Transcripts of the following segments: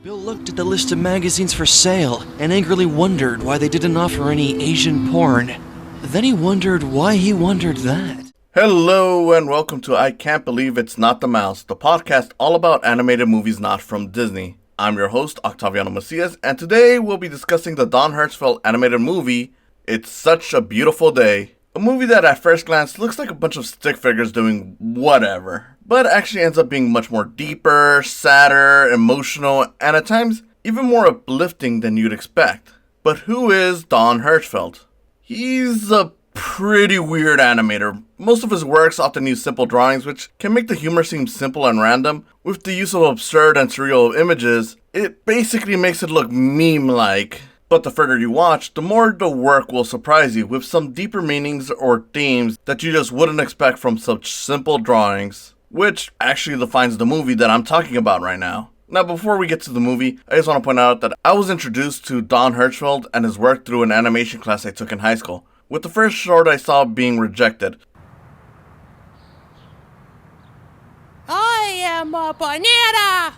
Bill looked at the list of magazines for sale and angrily wondered why they didn't offer any Asian porn. Then he wondered why he wondered that. Hello and welcome to I Can't Believe It's Not the Mouse, the podcast all about animated movies not from Disney. I'm your host, Octaviano Macias, and today we'll be discussing the Don Hertzfeldt animated movie, It's Such a Beautiful Day. A movie that at first glance looks like a bunch of stick figures doing whatever, but actually ends up being much more deeper, sadder, emotional, and at times even more uplifting than you'd expect. But who is Don Hertzfeldt? He's a pretty weird animator. Most of his works often use simple drawings, which can make the humor seem simple and random. With the use of absurd and surreal images, it basically makes it look meme-like. But the further you watch, the more the work will surprise you with some deeper meanings or themes that you just wouldn't expect from such simple drawings, which actually defines the movie that I'm talking about right now. Now, before we get to the movie, I just want to point out that I was introduced to Don Hertzfeldt and his work through an animation class I took in high school, with the first short I saw being Rejected. I am a banana!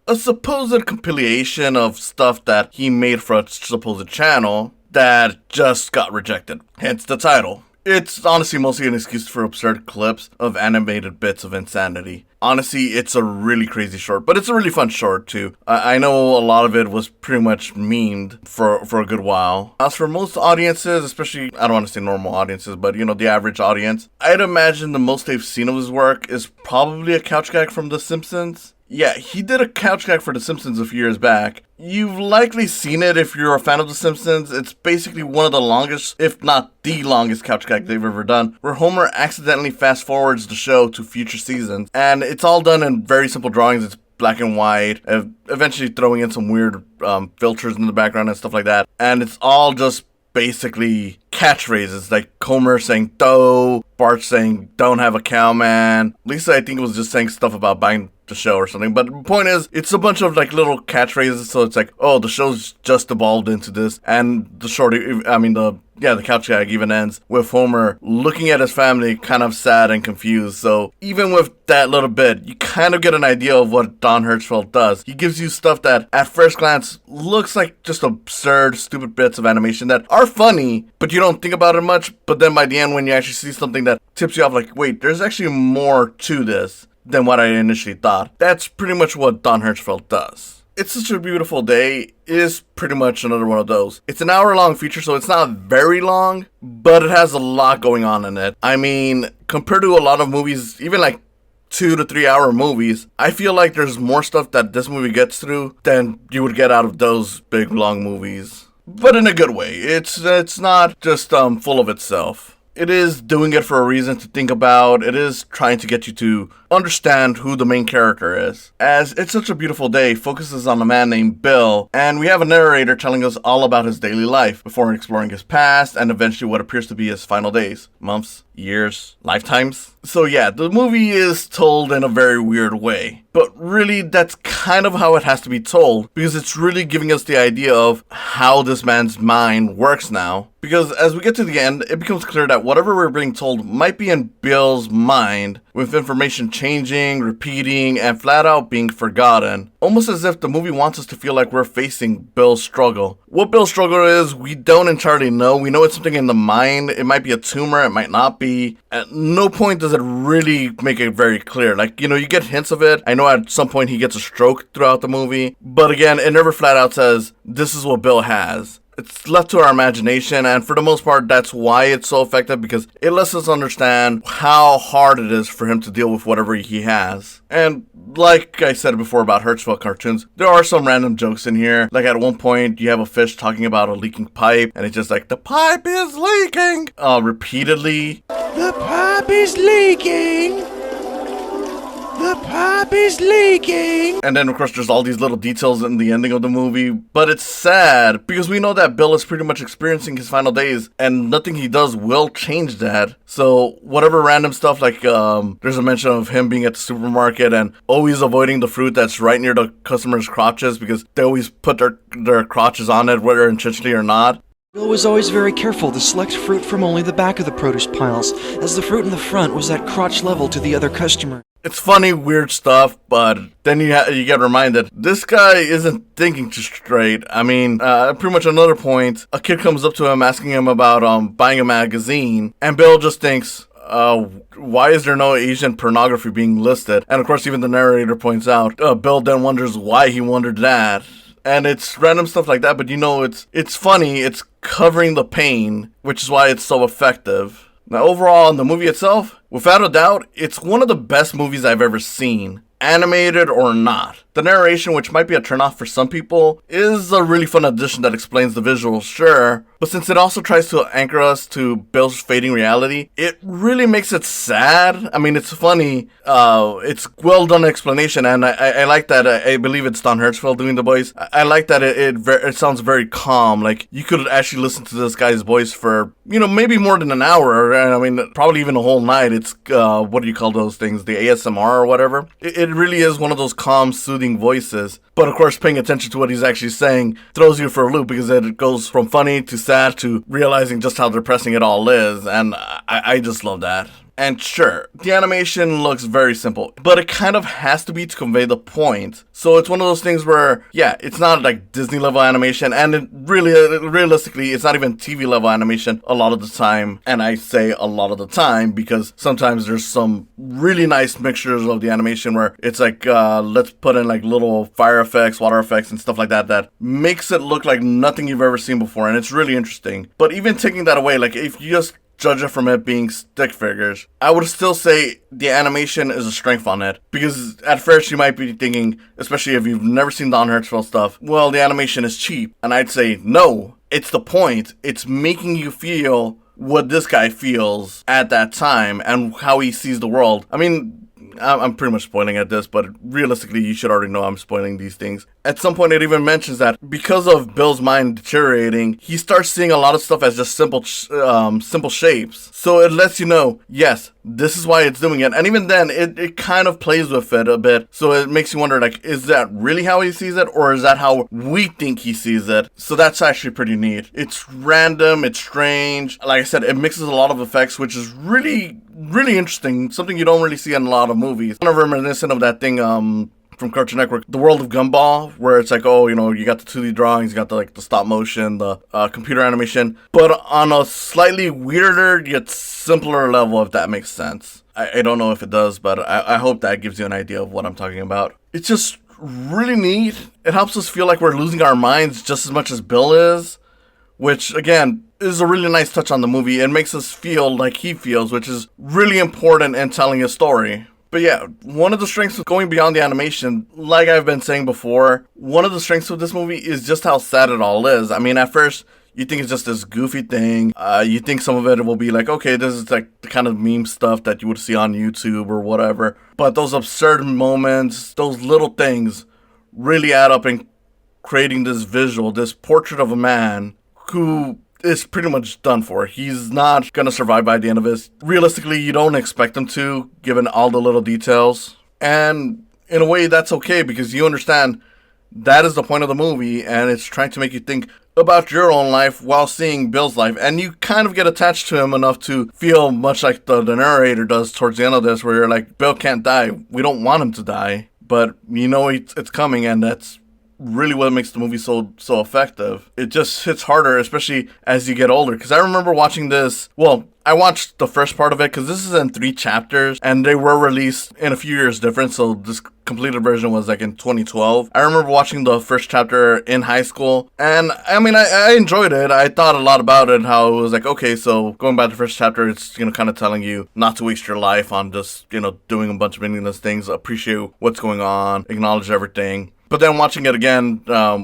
A supposed compilation of stuff that he made for a supposed channel that just got rejected, hence the title. It's honestly mostly an excuse for absurd clips of animated bits of insanity. Honestly, it's a really crazy short, but it's a really fun short too. I know a lot of it was pretty much memed for a good while. As for most audiences, especially, I don't want to say normal audiences, but the average audience, I'd imagine the most they've seen of his work is probably a couch gag from The Simpsons. Yeah, he did a couch gag for The Simpsons a few years back. You've likely seen it if you're a fan of The Simpsons. It's basically one of the longest, if not the longest couch gag they've ever done, where Homer accidentally fast forwards the show to future seasons. And it's all done in very simple drawings. It's black and white, eventually throwing in some weird filters in the background and stuff like that. And it's all just basically catchphrases like Homer saying "dough," Bart saying "don't have a cow, man." Lisa, I think, was just saying stuff about buying the show or something. But the point is, it's a bunch of like little catchphrases. So it's like, oh, the show's just evolved into this, and the couch gag even ends with Homer looking at his family kind of sad and confused. So even with that little bit, you kind of get an idea of what Don Hertzfeldt does. He gives you stuff that at first glance looks like just absurd, stupid bits of animation that are funny, but you don't think about it much. But then by the end, when you actually see something that tips you off like, wait, there's actually more to this than what I initially thought. That's pretty much what Don Hertzfeldt does. It's Such a Beautiful Day is pretty much another one of those. It's an hour-long feature, so it's not very long, but it has a lot going on in it. I mean, compared to a lot of movies, even like 2 to 3 hour movies, I feel like there's more stuff that this movie gets through than you would get out of those big, long movies. But in a good way. It's not just full of itself. It is doing it for a reason to think about. It is trying to get you to understand who the main character is. As It's Such a Beautiful Day focuses on a man named Bill, and we have a narrator telling us all about his daily life before exploring his past and eventually what appears to be his final days, months, years, lifetimes. So yeah, the movie is told in a very weird way, but really that's kind of how it has to be told, because it's really giving us the idea of how this man's mind works now. Because as we get to the end, it becomes clear that whatever we're being told might be in Bill's mind, with information changing, repeating, and flat out being forgotten. Almost as if the movie wants us to feel like we're facing Bill's struggle. What Bill's struggle is, we don't entirely know. We know it's something in the mind. It might be a tumor, it might not be. At no point does it really make it very clear. Like, you get hints of it. I know at some point he gets a stroke throughout the movie. But again, it never flat out says, this is what Bill has. It's left to our imagination, and for the most part, that's why it's so effective, because it lets us understand how hard it is for him to deal with whatever he has. And like I said before about Hertzfeldt cartoons, there are some random jokes in here. Like at one point, you have a fish talking about a leaking pipe, and it's just like, the pipe is leaking! Repeatedly. The pipe is leaking! The pipe is leaking! And then, of course, there's all these little details in the ending of the movie. But it's sad, because we know that Bill is pretty much experiencing his final days, and nothing he does will change that. So, whatever random stuff, like, there's a mention of him being at the supermarket and always avoiding the fruit that's right near the customer's crotches, because they always put their crotches on it, whether intentionally or not. Bill was always very careful to select fruit from only the back of the produce piles, as the fruit in the front was at crotch level to the other customer. It's funny, weird stuff, but then you get reminded, this guy isn't thinking too straight. I mean, pretty much another point, a kid comes up to him asking him about buying a magazine, and Bill just thinks, why is there no Asian pornography being listed? And of course, even the narrator points out, Bill then wonders why he wondered that. And it's random stuff like that, but it's funny, it's covering the pain, which is why it's so effective. Now, overall, in the movie itself, without a doubt, it's one of the best movies I've ever seen, animated or not. The narration, which might be a turnoff for some people, is a really fun addition that explains the visuals, sure, but since it also tries to anchor us to Bill's fading reality, it really makes it sad. I mean, it's funny, it's well done explanation, and I like that. I believe it's Don Hertzfeldt doing the voice. I like that it sounds very calm. Like, you could actually listen to this guy's voice for, maybe more than an hour, and I mean, probably even a whole night. It's, what do you call those things? The ASMR or whatever. It really is one of those calm, soothing voices. But of course, paying attention to what he's actually saying throws you for a loop, because it goes from funny to sad to realizing just how depressing it all is, and I just love that. And sure, the animation looks very simple, but it kind of has to be to convey the point. So it's one of those things where, yeah, it's not like Disney level animation, and it really, realistically, it's not even TV level animation a lot of the time. And I say a lot of the time because sometimes there's some really nice mixtures of the animation where it's like, let's put in like little fire effects, water effects, and stuff like that that makes it look like nothing you've ever seen before, and it's really interesting. But even taking that away, like if you just judge it from it being stick figures, I would still say the animation is a strength on it. Because at first you might be thinking, especially if you've never seen Don Hertzfeldt stuff, well, the animation is cheap. And I'd say, no, it's the point. It's making you feel what this guy feels at that time and how he sees the world. I mean, I'm pretty much spoiling at this, but realistically, you should already know I'm spoiling these things. At some point, it even mentions that because of Bill's mind deteriorating, he starts seeing a lot of stuff as just simple shapes. So it lets you know, yes, this is why it's doing it. And even then, it kind of plays with it a bit. So it makes you wonder, like, is that really how he sees it? Or is that how we think he sees it? So that's actually pretty neat. It's random, it's strange. Like I said, it mixes a lot of effects, which is really interesting. Something you don't really see in a lot of movies. Kind of reminiscent of that thing, from Cartoon Network, The World of Gumball, where it's like, oh, you got the 2D drawings, you got the stop motion, the computer animation, but on a slightly weirder yet simpler level, if that makes sense. I don't know if it does, but I hope that gives you an idea of what I'm talking about. It's just really neat. It helps us feel like we're losing our minds just as much as Bill is, which, again, is a really nice touch on the movie. It makes us feel like he feels, which is really important in telling a story. But yeah, one of the strengths of going beyond the animation, like I've been saying before, one of the strengths of this movie is just how sad it all is. I mean, at first, you think it's just this goofy thing. You think some of it will be like, okay, this is like the kind of meme stuff that you would see on YouTube or whatever. But those absurd moments, those little things really add up in creating this visual, this portrait of a man who is pretty much done for. He's not gonna survive by the end of this. Realistically, you don't expect him to, given all the little details. And in a way, that's okay, because you understand that is the point of the movie, and it's trying to make you think about your own life while seeing Bill's life. And you kind of get attached to him enough to feel much like the narrator does towards the end of this, where you're like, Bill can't die. We don't want him to die, but it's coming, and that's really what makes the movie so effective. It just hits harder, especially as you get older. Because I remember watching this, well, I watched the first part of it because this is in 3 chapters and they were released in a few years different. So this completed version was like in 2012. I remember watching the first chapter in high school, and I mean, I enjoyed it. I thought a lot about it, how it was like, okay, so going back to the first chapter, it's, kind of telling you not to waste your life on just, doing a bunch of meaningless things, appreciate what's going on, acknowledge everything. But then watching it again,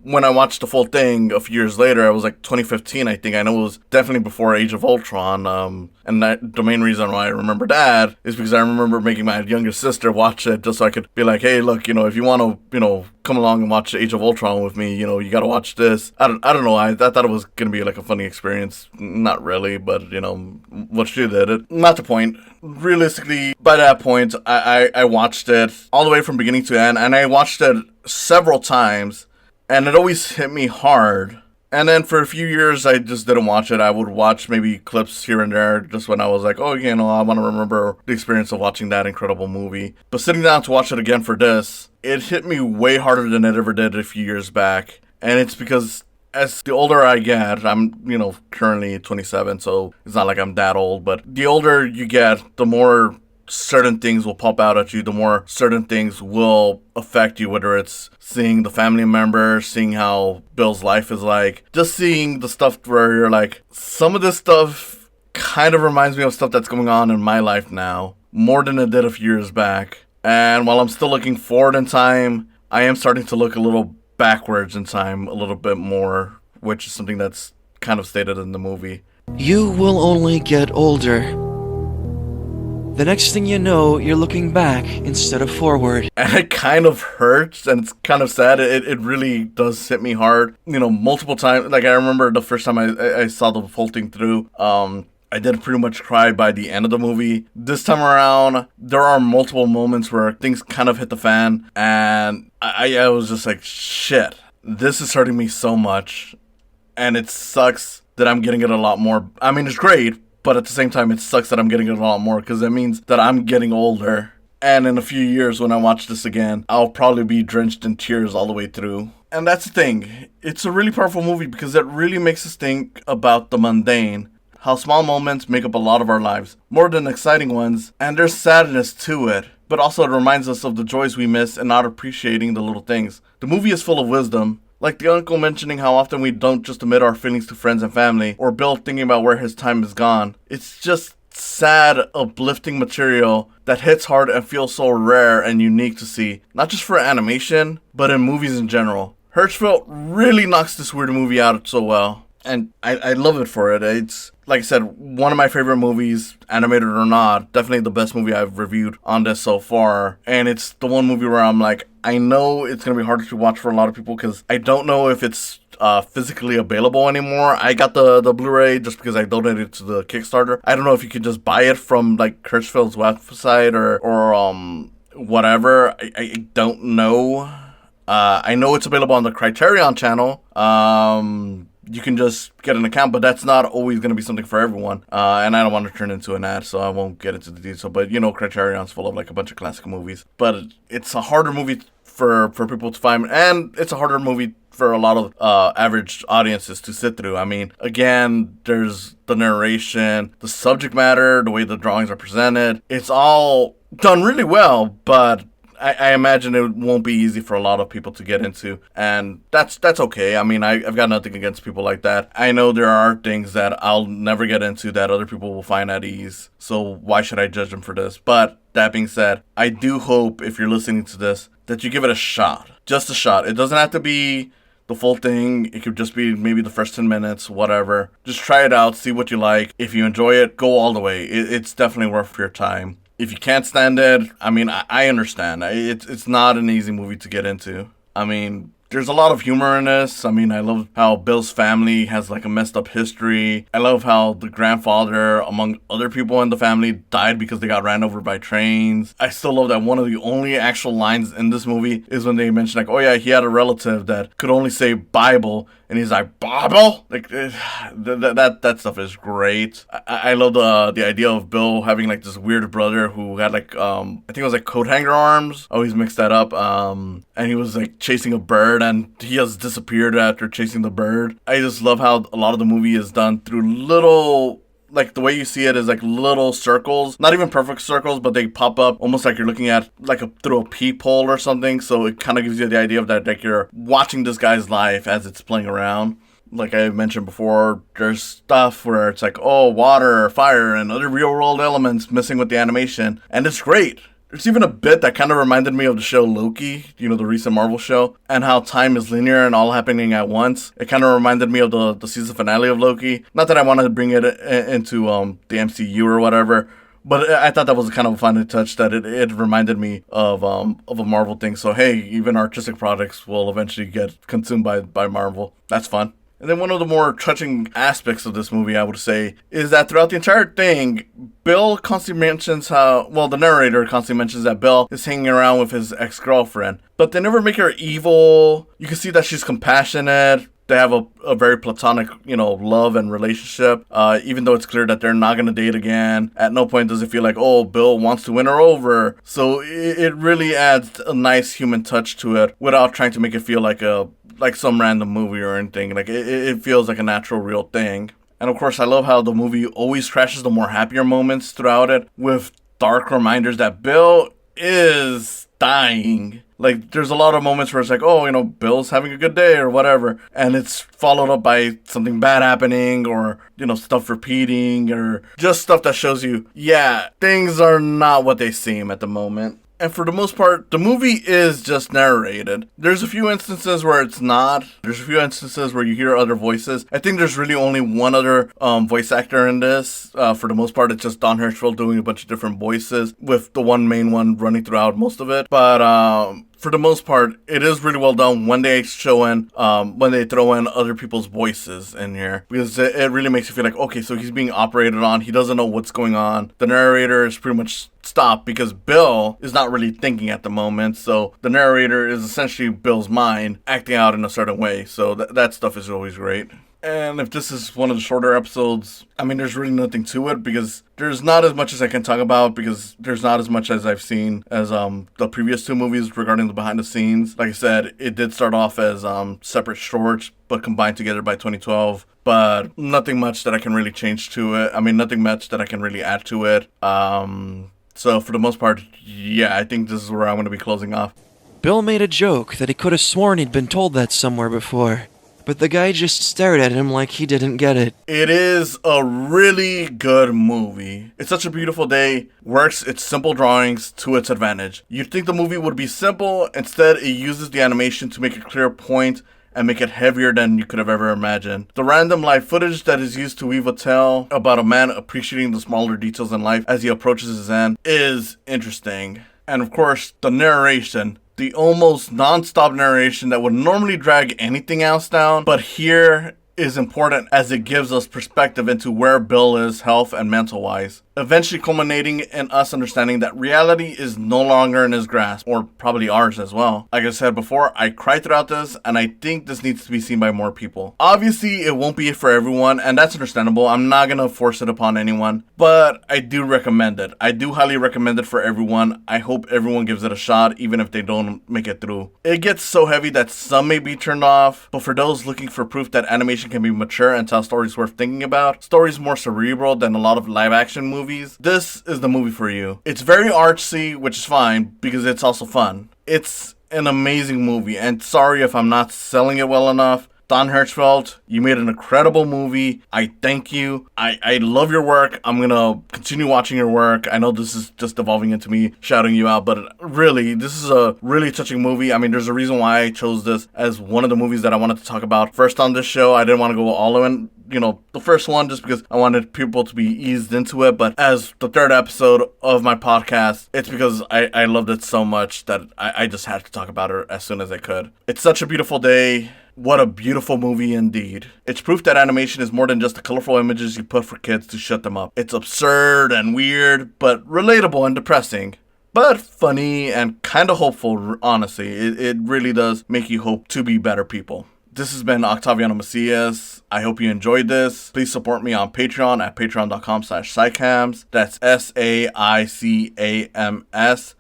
when I watched the full thing a few years later, it was like 2015, I think. I know it was definitely before Age of Ultron. And the main reason why I remember that is because I remember making my younger sister watch it just so I could be like, hey, look, if you want to, come along and watch Age of Ultron with me, you got to watch this. I don't know. I thought it was going to be like a funny experience. Not really, but, what she did, not the point. Realistically, by that point, I watched it all the way from beginning to end, and I watched it several times, and it always hit me hard And then for a few years, I just didn't watch it. I would watch maybe clips here and there just when I was like, oh, you know, I want to remember the experience of watching that incredible movie. But sitting down to watch it again for this, it hit me way harder than it ever did a few years back. And it's because as the older I get, I'm, currently 27, so it's not like I'm that old. But the older you get, the more certain things will pop out at you, the more certain things will affect you, whether it's seeing the family member, seeing how Bill's life is like, just seeing the stuff where you're like, some of this stuff kind of reminds me of stuff that's going on in my life now, more than it did a few years back. And while I'm still looking forward in time, I am starting to look a little backwards in time a little bit more, which is something that's kind of stated in the movie. You will only get older. The next thing you know, you're looking back instead of forward. And it kind of hurts, and it's kind of sad. It really does hit me hard. Multiple times. Like, I remember the first time I saw the whole thing through, I did pretty much cry by the end of the movie. This time around, there are multiple moments where things kind of hit the fan, and I was just like, shit, this is hurting me so much, and it sucks that I'm getting it a lot more. I mean, it's great, but at the same time, it sucks that I'm getting it a lot more, because it means that I'm getting older. And in a few years, when I watch this again, I'll probably be drenched in tears all the way through. And that's the thing. It's a really powerful movie because it really makes us think about the mundane. How small moments make up a lot of our lives, more than exciting ones, and there's sadness to it. But also it reminds us of the joys we miss and not appreciating the little things. The movie is full of wisdom. Like the uncle mentioning how often we don't just admit our feelings to friends and family, or Bill thinking about where his time is gone. It's just sad, uplifting material that hits hard and feels so rare and unique to see, not just for animation, but in movies in general. Hertzfeldt really knocks this weird movie out so well, and I love it for it. It's, like I said, one of my favorite movies, animated or not, definitely the best movie I've reviewed on this so far, and it's the one movie where I'm like, I know it's going to be hard to watch for a lot of people because I don't know if it's physically available anymore. I got the Blu-ray just because I donated it to the Kickstarter. I don't know if you can just buy it from like Hertzfeldt's website or whatever. I don't know. I know it's available on the Criterion channel. You can just get an account, but that's not always going to be something for everyone. And I don't want to turn into an ad, so I won't get into the detail. But, Criterion's full of, like, a bunch of classic movies. But it's a harder movie for people to find, and it's a harder movie for a lot of average audiences to sit through. I mean, again, there's the narration, the subject matter, the way the drawings are presented. It's all done really well, but I imagine it won't be easy for a lot of people to get into, and that's okay. I mean, I've got nothing against people like that. I know there are things that I'll never get into that other people will find at ease, so why should I judge them for this? But that being said, I do hope, if you're listening to this, that you give it a shot. Just a shot. It doesn't have to be the full thing. It could just be maybe the first 10 minutes, whatever. Just try it out, see what you like. If you enjoy it, go all the way. It's definitely worth your time. If you can't stand it, I mean, I understand. It's not an easy movie to get into. I mean, there's a lot of humor in this. I mean, I love how Bill's family has like a messed up history. I love how the grandfather, among other people in the family, died because they got ran over by trains. I still love that one of the only actual lines in this movie is when they mention like, oh yeah, he had a relative that could only say Bible, and he's like, Bible? Like, that stuff is great. I love the idea of Bill having like this weird brother who had like, I think it was like coat hanger arms. I always mix that up. And he was like chasing a bird, and he has disappeared after chasing the bird. I just love how a lot of the movie is done through little, like the way you see it is like little circles, not even perfect circles, but they pop up almost like you're looking at like through a peephole or something. So it kind of gives you the idea of that, like you're watching this guy's life as it's playing around. Like I mentioned before, there's stuff where it's like, oh, water, fire, and other real world elements missing with the animation, and it's great. There's even a bit that kind of reminded me of the show Loki, the recent Marvel show, and how time is linear and all happening at once. It kind of reminded me of the season finale of Loki. Not that I wanted to bring it into the MCU or whatever, but I thought that was kind of a fun touch that it reminded me of a Marvel thing. So hey, even artistic products will eventually get consumed by Marvel. That's fun. And then one of the more touching aspects of this movie, I would say, is that throughout the entire thing, Bill constantly mentions the narrator constantly mentions that Bill is hanging around with his ex-girlfriend. But they never make her evil. You can see that she's compassionate. they have a very platonic, love and relationship. Even though it's clear that they're not going to date again, at no point does it feel like, oh, Bill wants to win her over. So it really adds a nice human touch to it without trying to make it feel like some random movie or anything. Like it feels like a natural, real thing. And of course, I love how the movie always trashes the more happier moments throughout it with dark reminders that Bill is dying. Like, there's a lot of moments where it's like, oh, Bill's having a good day or whatever. And it's followed up by something bad happening or, stuff repeating or just stuff that shows you, yeah, things are not what they seem at the moment. And for the most part, the movie is just narrated. There's a few instances where it's not. There's a few instances where you hear other voices. I think there's really only one other voice actor in this. For the most part, it's just Don Hertzfeldt doing a bunch of different voices with the one main one running throughout most of it. But for the most part, it is really well done when they throw in other people's voices in here, because it really makes you feel like, okay, so he's being operated on. He doesn't know what's going on. The narrator is pretty much stopped because Bill is not really thinking at the moment. So the narrator is essentially Bill's mind acting out in a certain way. So that stuff is always great. And if this is one of the shorter episodes, I mean, there's really nothing to it because there's not as much as I can talk about because there's not as much as I've seen as the previous two movies regarding the behind the scenes. Like I said, it did start off as separate shorts, but combined together by 2012. But nothing much that I can really change to it. I mean, nothing much that I can really add to it. So for the most part, yeah, I think this is where I'm going to be closing off. Bill made a joke that he could have sworn he'd been told that somewhere before, but the guy just stared at him like he didn't get it. It is a really good movie. It's such a beautiful day, works its simple drawings to its advantage. You'd think the movie would be simple, instead it uses the animation to make a clear point and make it heavier than you could have ever imagined. The random live footage that is used to weave a tale about a man appreciating the smaller details in life as he approaches his end is interesting. And of course, the narration. The almost non-stop narration that would normally drag anything else down, but here is important as it gives us perspective into where Bill is health and mental wise, eventually culminating in us understanding that reality is no longer in his grasp, or probably ours as well. Like I said before, I cried throughout this, and I think this needs to be seen by more people. Obviously, it won't be for everyone, and that's understandable. I'm not gonna force it upon anyone, but I do recommend it. I do highly recommend it for everyone. I hope everyone gives it a shot, even if they don't make it through. It gets so heavy that some may be turned off, but for those looking for proof that animation can be mature and tell stories worth thinking about, stories more cerebral than a lot of live action movies, this is the movie for you. It's very artsy, which is fine because it's also fun. It's an amazing movie, and sorry if I'm not selling it well enough. Don Hertzfeldt, you made an incredible movie. I thank you. I love your work. I'm gonna continue watching your work. I know this is just evolving into me shouting you out, but really, this is a really touching movie. I mean, there's a reason why I chose this as one of the movies that I wanted to talk about first on this show. I didn't want to go all in, the first one, just because I wanted people to be eased into it. But as the third episode of my podcast, it's because I loved it so much that I just had to talk about it as soon as I could. It's such a beautiful day. What a beautiful movie indeed. It's proof that animation is more than just the colorful images you put for kids to shut them up. It's absurd and weird, but relatable and depressing. But funny and kind of hopeful, honestly. It really does make you hope to be better people. This has been Octaviano Macias. I hope you enjoyed this. Please support me on Patreon at patreon.com/psychams. That's SAICAMS.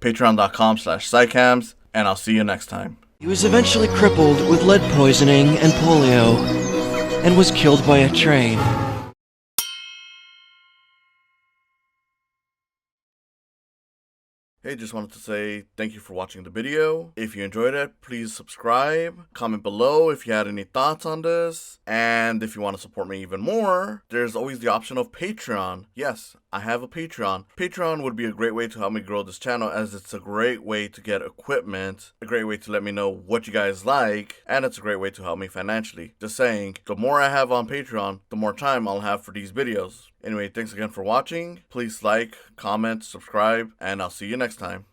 Patreon.com/psychams. And I'll see you next time. He was eventually crippled with lead poisoning and polio, and was killed by a train. Hey, just wanted to say thank you for watching the video. If you enjoyed it, please subscribe. Comment below if you had any thoughts on this. And if you want to support me even more, there's always the option of Patreon. Yes, I have a Patreon. Patreon would be a great way to help me grow this channel, as it's a great way to get equipment, a great way to let me know what you guys like, and it's a great way to help me financially. Just saying, the more I have on Patreon, the more time I'll have for these videos. Anyway, thanks again for watching. Please like, comment, subscribe, and I'll see you next time.